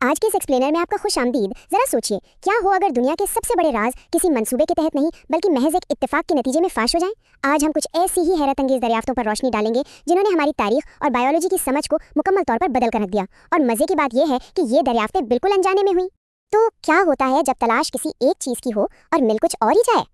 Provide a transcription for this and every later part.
आज के इस एक्सप्लेनर में आपका खुशामदीद। जरा सोचिए, क्या हो अगर दुनिया के सबसे बड़े राज किसी मंसूबे के तहत नहीं बल्कि महज एक इत्तेफाक के नतीजे में फाश हो जाएं। आज हम कुछ ऐसी ही हैरत अंगेज दरियाफ्तों पर रोशनी डालेंगे जिन्होंने हमारी तारीख और बायोलॉजी की समझ को मुकम्मल तौर पर बदल कर रख दिया। और मजे की बात यह है कि ये दरियाफ्तें बिल्कुल अनजाने में हुई। तो क्या होता है जब तलाश किसी एक चीज़ की हो और मिल कुछ और ही जाए।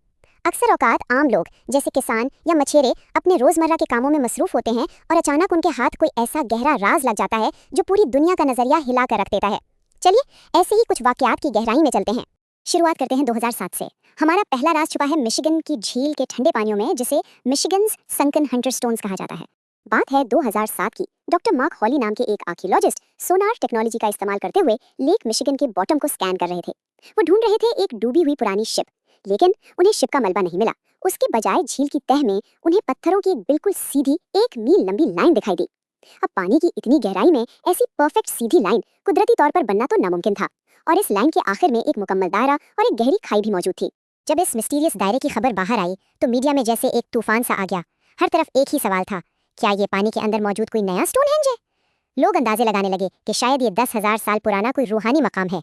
अक्सर औकात आम लोग जैसे किसान या मछेरे अपने रोजमर्रा के कामों में मसरूफ होते हैं और अचानक उनके हाथ कोई ऐसा गहरा राज लग जाता है जो पूरी दुनिया का नजरिया हिला कर रख देता है। चलिए ऐसे ही कुछ वाकयात की गहराई में चलते हैं। शुरुआत करते हैं 2007 से। हमारा पहला राज छुपा है मिशिगन की झील के ठंडे पानियों में, जिसे मिशिगन्स संकन हंटर स्टोन्स कहा जाता है। बात है 2007 की। डॉक्टर मार्क हॉली नाम के एक आर्कियोलॉजिस्ट सोनार टेक्नोलॉजी का इस्तेमाल करते हुए लेक मिशिगन के बॉटम को स्कैन कर रहे थे। वो ढूंढ रहे थे एक डूबी हुई पुरानी शिप, लेकिन उन्हें शिप का मलबा नहीं मिला। उसके बजाय झील की तह में उन्हें पत्थरों की एक बिल्कुल सीधी 1 मील लंबी लाइन दिखाई दी। अब पानी की इतनी गहराई में ऐसी परफेक्ट सीधी लाइन कुदरती तौर पर बनना तो नामुमकिन था, और इस लाइन के आखिर में एक मुकम्मल दायरा और एक गहरी खाई भी मौजूद थी। जब इस मिस्टीरियस दायरे की खबर बाहर आई तो मीडिया में जैसे एक तूफान सा आ गया। हर तरफ एक ही सवाल था, क्या ये पानी के अंदर मौजूद कोई नया स्टोनहेंज है? लोग अंदाजे लगाने लगे कि शायद ये 10,000 साल पुराना कोई रूहानी मकाम है।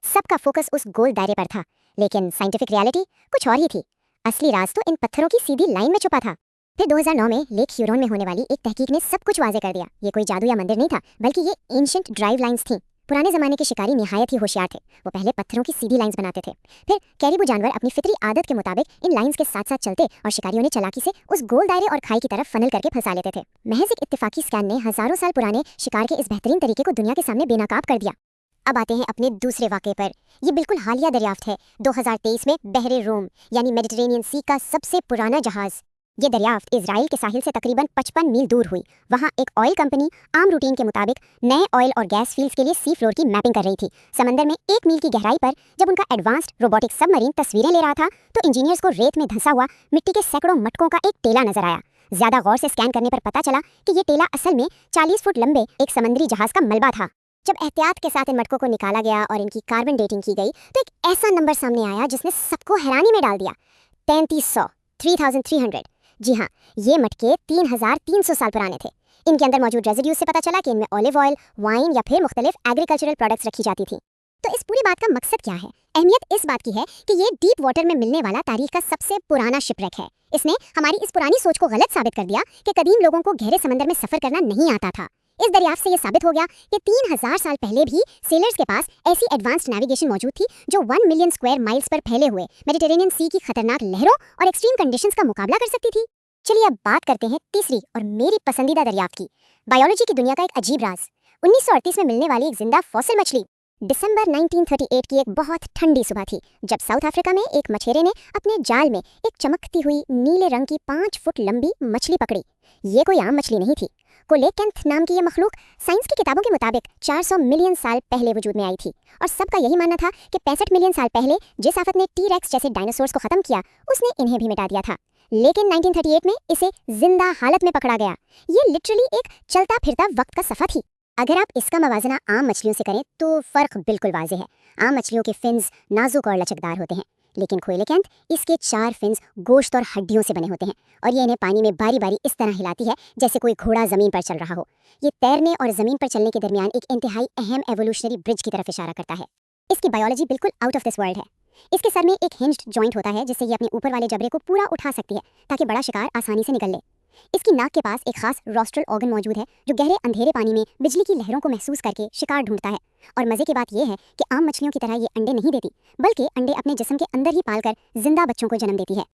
सबका फोकस उस गोल दायरे पर था, लेकिन साइंटिफिक रियलिटी कुछ और ही थी। असली राज तो इन पत्थरों की सीधी लाइन में छुपा था। फिर 2009 में लेक ह्यूरोन में होने वाली एक तहकीक ने सब कुछ वाजे कर दिया। ये कोई जादू या मंदिर नहीं था, बल्कि ये एंशिएंट ड्राइव लाइंस थीं। पुराने जमाने के शिकारी निहायत ही होशियार थे। वो पहले पत्थरों की सीधी लाइंस बनाते थे, फिर कैरिबू जानवर अपनी फितरी आदत के मुताबिक इन लाइंस के साथ साथ चलते और शिकारियों ने चालाकी से उस गोल दायरे और खाई की तरफ फनल करके फंसा लेते थे। महज एक इत्तेफाकी स्कैन ने हजारों साल पुराने शिकार के इस बेहतरीन तरीके को दुनिया के सामने बेनकाब कर दिया। अब आते हैं अपने दूसरे वाक़े पर। ये बिल्कुल हालिया दरियाफ्त है। 2023 में बहरे रोम यानी मेडिटेरेनियन सी का सबसे पुराना जहाज। ये दरियाफ्त इजराइल के साहिल से तकरीबन 55 मील दूर हुई। वहाँ एक ऑयल कंपनी आम रूटीन के मुताबिक नए ऑयल और गैस फील्ड्स के लिए सी फ्लोर की मैपिंग कर रही थी। समंदर में 1 मील की गहराई पर जब उनका एडवांस्ड रोबोटिक सबमरीन तस्वीरें ले रहा था तो इंजीनियर्स को रेत में धंसा हुआ मिट्टी के सैकड़ों मटकों का एक टेला नजर आया। ज्यादा गौर से स्कैन करने पर पता चला कि ये टेला असल में 40 फुट लंबे एक समुद्री जहाज का मलबा था। जब एहतियात के साथ इन मटकों को निकाला गया और इनकी कार्बन डेटिंग की गई तो एक ऐसा नंबर सामने आया जिसने सबको हैरानी में डाल दिया। 3300 जी हाँ, ये मटके 3300 साल पुराने थे। इनके अंदर मौजूद रेजिड्यूज से पता चला कि इनमें ऑलिव ऑयल, वाइन या फिर मुख्तलिफ एग्रीकल्चरल प्रोडक्ट्स रखी जाती थी। तो इस पूरी बात का मकसद क्या है? अहमियत इस बात की है कि ये डीप वाटर में मिलने वाला तारीख का सबसे पुराना शिपरेक है। इसने हमारी इस पुरानी सोच को गलत साबित कर दिया कि कदीम लोगों को गहरे समंदर में सफर करना नहीं आता था। इस दरियाफ्त से ये साबित हो गया कि 3000 साल पहले भी सेलर्स के पास ऐसी एडवांस्ड नेविगेशन मौजूद थी जो 1 मिलियन स्क्वायर माइल्स पर फैले हुए मेडिटेरेनियन सी की खतरनाक लहरों और एक्सट्रीम कंडीशंस का मुकाबला कर सकती थी। चलिए अब बात करते हैं तीसरी और मेरी पसंदीदा दरियाफ्त की, बायोलॉजी की दुनिया का एक अजीब राज। 1938 में मिलने वाली एक जिंदा फॉसिल मछली। दिसंबर 1938 की एक बहुत ठंडी सुबह थी जब साउथ अफ्रीका में एक मछेरे ने अपने जाल में एक चमकती हुई नीले रंग की 5 फुट लंबी मछली पकड़ी। ये कोई आम मछली नहीं थी। कोलेकेंथ नाम की ये मखलूक साइंस की किताबों के मुताबिक 400 मिलियन साल पहले वजूद में आई थी, और सबका यही मानना था कि 65 मिलियन साल पहले जिस आफत ने टी-रेक्स जैसे डायनासोर्स को खत्म किया उसने इन्हें भी मिटा दिया था। लेकिन 1938 में इसे जिंदा हालत में पकड़ा गया। ये लिटरली एक चलता फिरता वक्त का सफा थी। अगर आप इसका मवाजना आम मछलियों से करें तो फर्क बिल्कुल वाज़ेह है। आम मछलियों के फिन्स नाजुक और लचकदार होते हैं, लेकिन कोलेकेंथ इसके 4 फिन्स गोश्त और हड्डियों से बने होते हैं, और ये इन्हें पानी में बारी बारी इस तरह हिलाती है जैसे कोई घोड़ा जमीन पर चल रहा हो। ये तैरने और जमीन पर चलने के दरमियान एक इंतहाई अहम एवोल्यूशनरी ब्रिज की तरफ इशारा करता है। इसकी बायोलॉजी बिल्कुल आउट ऑफ दिस वर्ल्ड है। इसके सर में एक हिंज्ड जॉइंट होता है जिससे ये अपने ऊपर वाले जबड़े को पूरा उठा सकती है ताकि बड़ा शिकार आसानी से निकल ले। इसकी नाक के पास एक खास रोस्ट्रल ऑर्गन मौजूद है जो गहरे अंधेरे पानी में बिजली की लहरों को महसूस करके शिकार ढूंढता है। और मजे की बात यह है कि आम मछलियों की तरह ये अंडे नहीं देती, बल्कि अंडे अपने जिस्म के अंदर ही पालकर जिंदा बच्चों को जन्म देती है।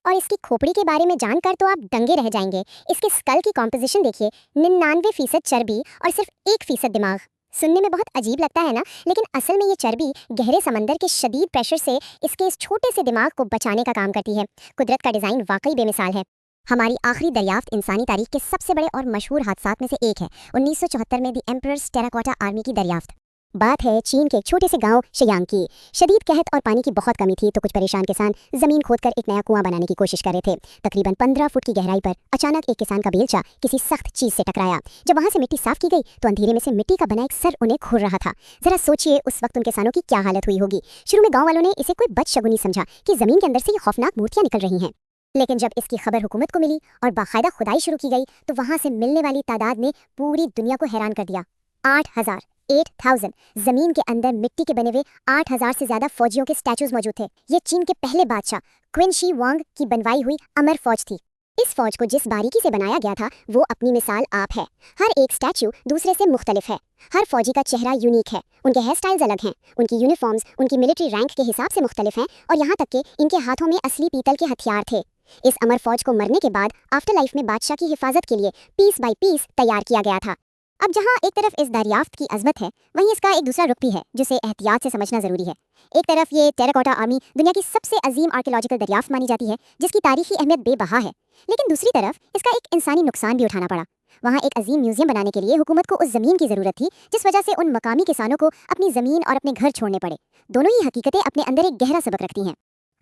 और इसकी खोपड़ी के बारे में जानकर तो आप दंगे रह जाएंगे। इसके स्कल की कॉम्पोजिशन देखिए, 99% चर्बी और सिर्फ 1% दिमाग। सुनने में बहुत अजीब लगता है ना, लेकिन असल में ये चर्बी गहरे समंदर के शदीद प्रेशर से इसके इस छोटे से दिमाग को बचाने का काम करती है। कुदरत का डिज़ाइन वाकई बेमिसाल है। हमारी आखिरी दरियाफ्त इंसानी तारीख के सबसे बड़े और मशहूर हादसात में से एक है। 1974 में दी एम्परर्स टेराकोटा आर्मी की दरियाफ्त। बात है चीन के एक छोटे से गांव शियांग की। शदीद कहत और पानी की बहुत कमी थी तो कुछ परेशान किसान जमीन खोदकर एक नया कुआं बनाने की कोशिश कर रहे थे। तकरीबन 15 फुट की गहराई पर अचानक एक किसान का बेलचा किसी सख्त चीज से टकराया। जब वहां से मिट्टी साफ की गई तो अंधेरे में से मिट्टी का बना एक सर उन्हें घूर रहा था। जरा सोचिए उस वक्त उन किसानों की क्या हालत हुई होगी। शुरू में गाँव वालों ने इसे कोई बदशगुनी समझा कि जमीन के अंदर से ये खौफनाक मूर्तियां निकल रही हैं, लेकिन जब इसकी खबर हुकूमत को मिली और बाकायदा खुदाई शुरू की गई तो वहां से मिलने वाली तादाद ने पूरी दुनिया को हैरान कर दिया। 8000 8,000 जमीन के अंदर मिट्टी के बने हुए 8,000 से ज्यादा फौजियों के स्टैचूज मौजूद थे। ये चीन के पहले बादशाह क्विन शी वांग की बनवाई हुई अमर फौज थी। इस फौज को जिस बारीकी से बनाया गया था वो अपनी मिसाल आप है। हर एक स्टैचू दूसरे से मुख्तलिफ है। हर फौजी का चेहरा यूनिक है। उनके हेयर स्टाइल्स अलग हैं। उनकी यूनिफॉर्म्स उनकी मिलिट्री रैंक के हिसाब से मुख्तलिफ हैं और यहाँ तक कि इनके हाथों में असली पीतल के हथियार थे। इस अमर फौज को मरने के बाद आफ्टर लाइफ में बादशाह की हिफाजत के लिए पीस बाय पीस तैयार किया गया था। अब जहाँ एक तरफ इस दरियाफ्त की अजमत है, वहीं इसका एक दूसरा रुख भी है जिसे एहतियात से समझना जरूरी है। एक तरफ ये टेराकोटा आर्मी दुनिया की सबसे अजीम आर्कियोलॉजिकल दरियाफ्त मानी जाती है जिसकी तारीखी अहमियत बेबहा है, लेकिन दूसरी तरफ इसका एक इंसानी नुकसान भी उठाना पड़ा। वहाँ एक अजीम म्यूजियम बनाने के लिए हुकूमत को उस जमीन की जरूरत थी, जिस वजह से उन मकामी किसानों को अपनी जमीन और अपने घर छोड़ने पड़े। दोनों ही हकीकतें अपने अंदर एक गहरा सबक रखती हैं।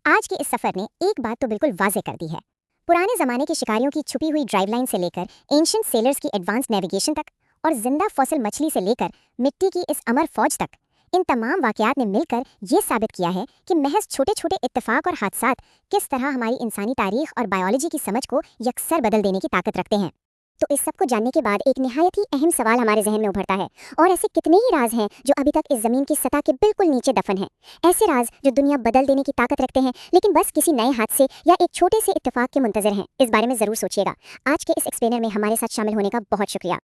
आज के इस सफर ने एक बात तो बिल्कुल वाज़ेह कर दी है। पुराने जमाने के शिकारियों की छुपी हुई ड्राइव लाइन से लेकर एंशिएंट सेलर्स की एडवांस नेविगेशन तक और जिंदा फॉसिल मछली से लेकर मिट्टी की इस अमर फौज तक, इन तमाम वाकयात ने मिलकर ये साबित किया है कि महज छोटे छोटे इत्तेफाक और हादसात किस तरह हमारी इंसानी तारीख और बायोलॉजी की समझ को यकसर बदल देने की ताकत रखते हैं। तो इस सब को जानने के बाद एक निहायत ही अहम सवाल हमारे जहन में उभरता है, और ऐसे कितने ही राज हैं जो अभी तक इस जमीन की सतह के बिल्कुल नीचे दफन हैं। ऐसे राज जो दुनिया बदल देने की ताकत रखते हैं, लेकिन बस किसी नए हादसे या एक छोटे से इत्तेफाक के मुंतजर हैं। इस बारे में जरूर सोचिएगा। आज के इस एक्सप्लेनर में हमारे साथ शामिल होने का बहुत शुक्रिया।